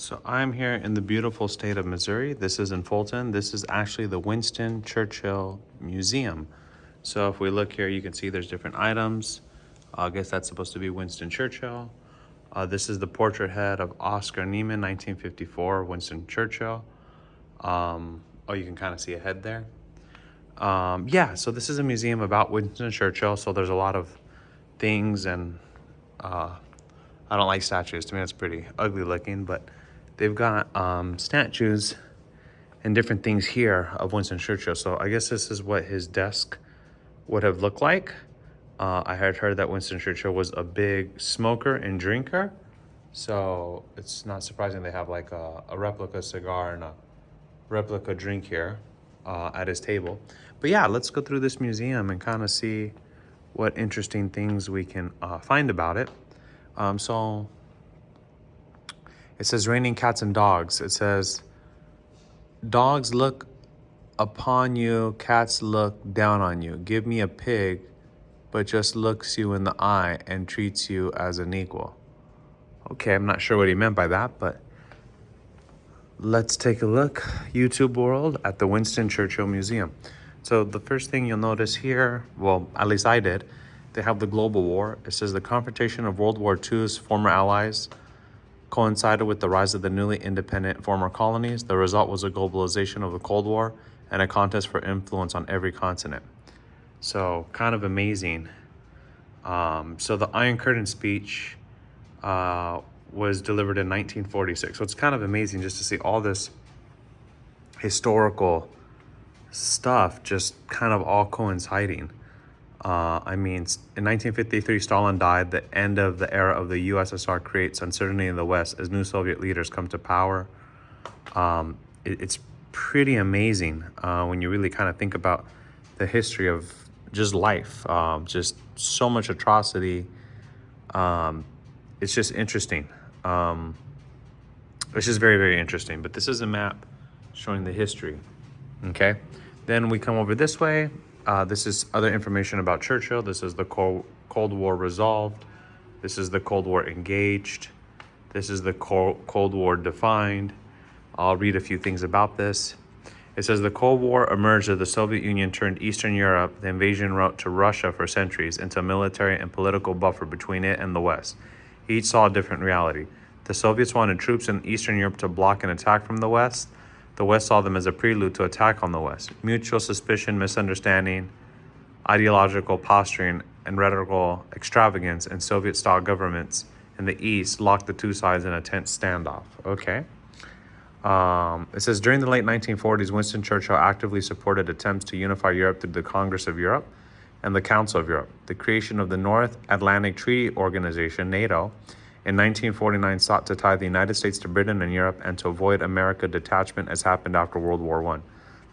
So I'm here in the beautiful state of Missouri. This is in Fulton. This is actually the Winston Churchill Museum. So if we look here, you can see there's different items. I guess that's supposed to be Winston Churchill. This is the portrait head of Oscar Niemann, 1954, Winston Churchill. Oh, you can kind of see a head there. Yeah, so this is a museum about Winston Churchill. So there's a lot of things, and I don't like statues. To me, that's pretty ugly looking, but they've got statues and different things here of Winston Churchill. So I guess this is what his desk would have looked like. I had heard that Winston Churchill was a big smoker and drinker. So it's not surprising they have like a replica cigar and a replica drink here at his table. But yeah, let's go through this museum and kind of see what interesting things we can find about it. So it says raining cats and dogs. It says dogs look upon you, cats look down on you. Give me a pig, but just looks you in the eye and treats you as an equal. Okay, I'm not sure what he meant by that, but let's take a look, YouTube world, at the Winston Churchill Museum. So the first thing you'll notice here, well, at least I did, they have the global war. It says the confrontation of World War II's former allies coincided with the rise of the newly independent former colonies. The result was a globalization of the Cold War and a contest for influence on every continent. So kind of amazing. So the Iron Curtain speech was delivered in 1946. So it's kind of amazing just to see all this historical stuff just kind of all coinciding. I mean, in 1953, Stalin died. The end of the era of the USSR creates uncertainty in the West as new Soviet leaders come to power. It's pretty amazing when you really kind of think about the history of just life, just so much atrocity. It's just interesting. It's just very, very interesting. But this is a map showing the history. Okay. Then we come over this way. This is other information about Churchill. This is the Cold War resolved. This is the Cold War engaged. This is the Cold War defined. I'll read a few things about this. It says the Cold War emerged as the Soviet Union turned Eastern Europe, the invasion route to Russia for centuries, into a military and political buffer between it and the West. Each saw a different reality. The Soviets wanted troops in Eastern Europe to block an attack from the West. The West saw them as a prelude to attack on the West. Mutual suspicion, misunderstanding, ideological posturing, and rhetorical extravagance in Soviet-style governments in the East locked the two sides in a tense standoff. Okay. It says, during the late 1940s, Winston Churchill actively supported attempts to unify Europe through the Congress of Europe and the Council of Europe. The creation of the North Atlantic Treaty Organization, NATO, in 1949 sought to tie the United States to Britain and Europe and to avoid America detachment as happened after World War I.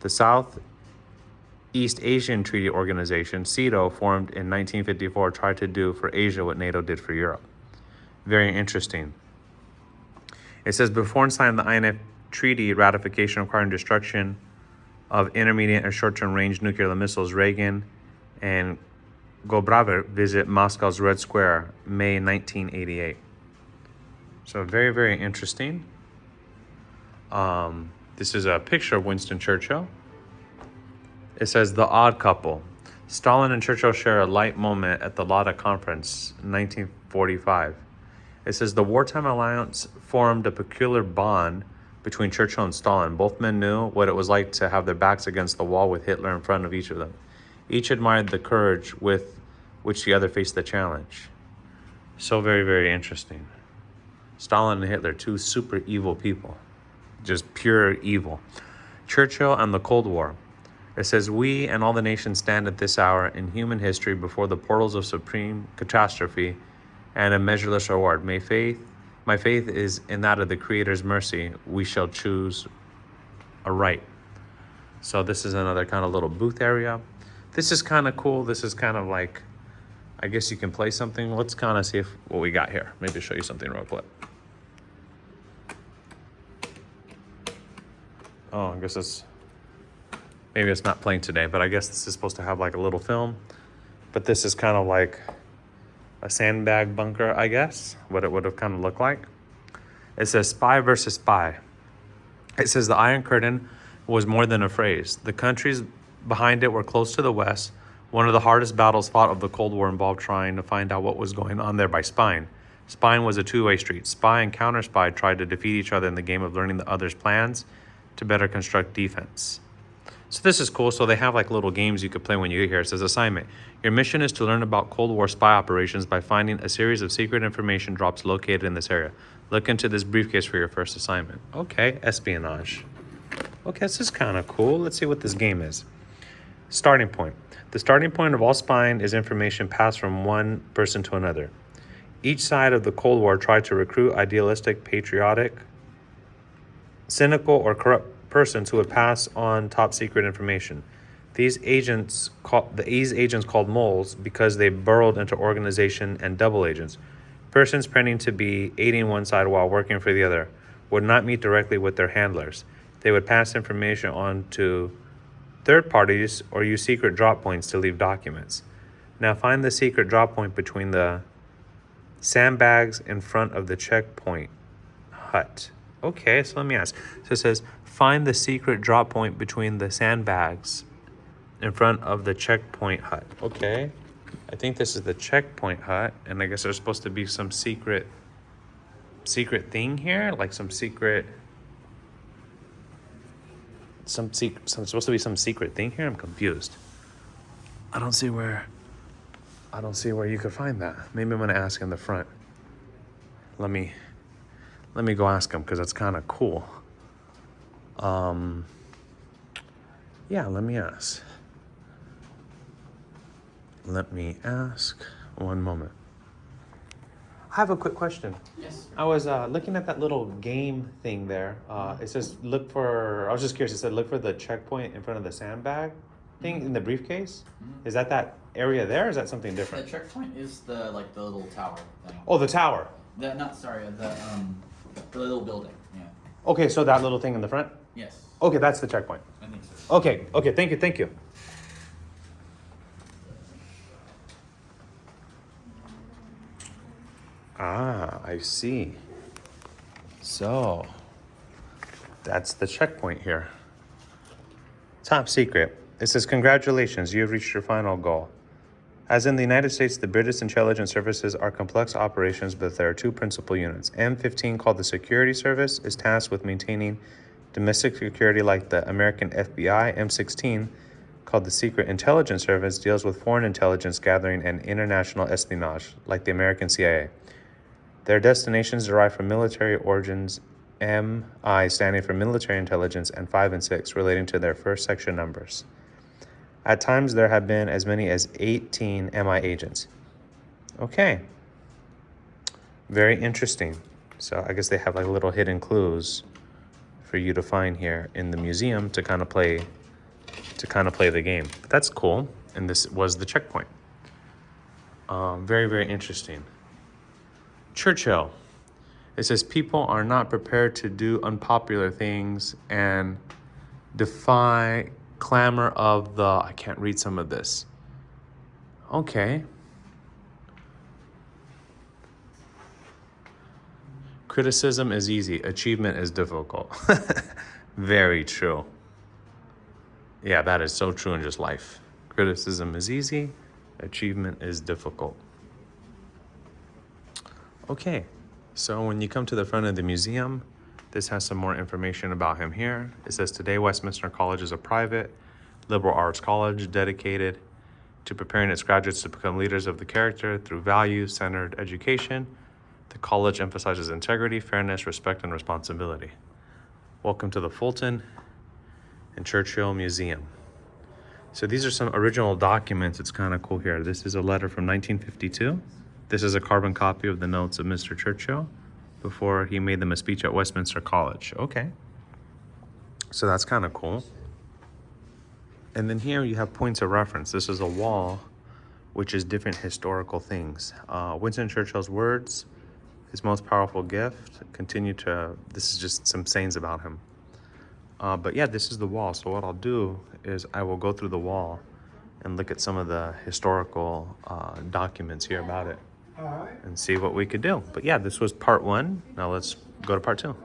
The Southeast Asian Treaty Organization, SEATO, formed in 1954, tried to do for Asia what NATO did for Europe. Very interesting. It says, before signing the INF Treaty ratification requiring destruction of intermediate and short-term range nuclear missiles, Reagan and Gorbachev visit Moscow's Red Square, May 1988. So very, very interesting. This is a picture of Winston Churchill. It says the odd couple. Stalin and Churchill share a light moment at the Lada Conference in 1945. It says the wartime alliance formed a peculiar bond between Churchill and Stalin. Both men knew what it was like to have their backs against the wall with Hitler in front of each of them. Each admired the courage with which the other faced the challenge. So very, very interesting. Stalin and Hitler, two super evil people, just pure evil. Churchill and the Cold War. It says, we and all the nations stand at this hour in human history before the portals of supreme catastrophe and a measureless reward. My faith is in that of the Creator's mercy. We shall choose aright. So this is another kind of little booth area. This is kind of cool. This is kind of like, I guess you can play something. Let's kind of see what we got here. Maybe show you something real quick. Oh, I guess maybe it's not playing today, but I guess this is supposed to have like a little film. But this is kind of like a sandbag bunker, I guess, what it would have kind of looked like. It says spy versus spy. It says the Iron Curtain was more than a phrase. The countries behind it were close to the west. One of the hardest battles fought of the Cold War involved trying to find out what was going on there by spying. Spying was a two-way street. Spy and counter-spy tried to defeat each other in the game of learning the other's plans to better construct defense. So this is cool. So they have like little games you could play when you get here. It says assignment. Your mission is to learn about Cold War spy operations by finding a series of secret information drops located in this area. Look into this briefcase for your first assignment. Okay, espionage. Okay, this is kind of cool. Let's see what this game is. Starting point. The starting point of all spying is information passed from one person to another. Each side of the Cold War tried to recruit idealistic, patriotic, cynical, or corrupt persons who would pass on top secret information. These agents called moles because they burrowed into organization, and double agents, persons pretending to be aiding one side while working for the other, would not meet directly with their handlers. They would pass information on to third parties or use secret drop points to leave documents. Now find the secret drop point between the sandbags in front of the checkpoint hut. Okay, so let me ask. So it says, find the secret drop point between the sandbags in front of the checkpoint hut. Okay, I think this is the checkpoint hut, and I guess there's supposed to be some secret thing here, like some secret supposed to be some secret thing here. I'm confused. I don't see where you could find that. Maybe I'm gonna ask in the front. Let me go ask him because that's kind of cool. Yeah, let me ask. One moment. I have a quick question. Yes. I was looking at that little game thing there. It says I was just curious. It said look for the checkpoint in front of the sandbag thing in the briefcase. Is that area there, or is that something different? The checkpoint is the little tower thing. Oh, the tower. The little building. Yeah. Okay, so that little thing in the front? Yes. Okay, that's the checkpoint. I think so. Okay, thank you. Ah, I see. So, that's the checkpoint here. Top secret. It says, congratulations, you have reached your final goal. As in the United States, the British intelligence services are complex operations, but there are two principal units. M15, called the Security Service, is tasked with maintaining domestic security like the American FBI. M16, called the Secret Intelligence Service, deals with foreign intelligence gathering and international espionage like the American CIA. Their destinations derive from military origins, MI standing for military intelligence, and 5 and 6 relating to their first section numbers. At times, there have been as many as 18 MI agents. Okay. Very interesting. So I guess they have like little hidden clues for you to find here in the museum to kind of play the game. But that's cool. And this was the checkpoint. Very, very interesting. Churchill. It says people are not prepared to do unpopular things and defy clamor of the, I can't read some of this. Okay. Criticism is easy, achievement is difficult. Very true. Yeah, that is so true in just life. Criticism is easy, achievement is difficult. Okay, so when you come to the front of the museum, this has some more information about him here. It says, today Westminster College is a private liberal arts college dedicated to preparing its graduates to become leaders of the character through value-centered education. The college emphasizes integrity, fairness, respect, and responsibility. Welcome to the Fulton and Churchill Museum. So these are some original documents. It's kind of cool here. This is a letter from 1952. This is a carbon copy of the notes of Mr. Churchill before he made them a speech at Westminster College. Okay. So that's kind of cool. And then here you have points of reference. This is a wall, which is different historical things. Winston Churchill's words, his most powerful gift, this is just some sayings about him. But yeah, this is the wall. So what I'll do is I will go through the wall and look at some of the historical documents here about it. All right. and see what we could do. But yeah, this was part one. Now let's go to part two.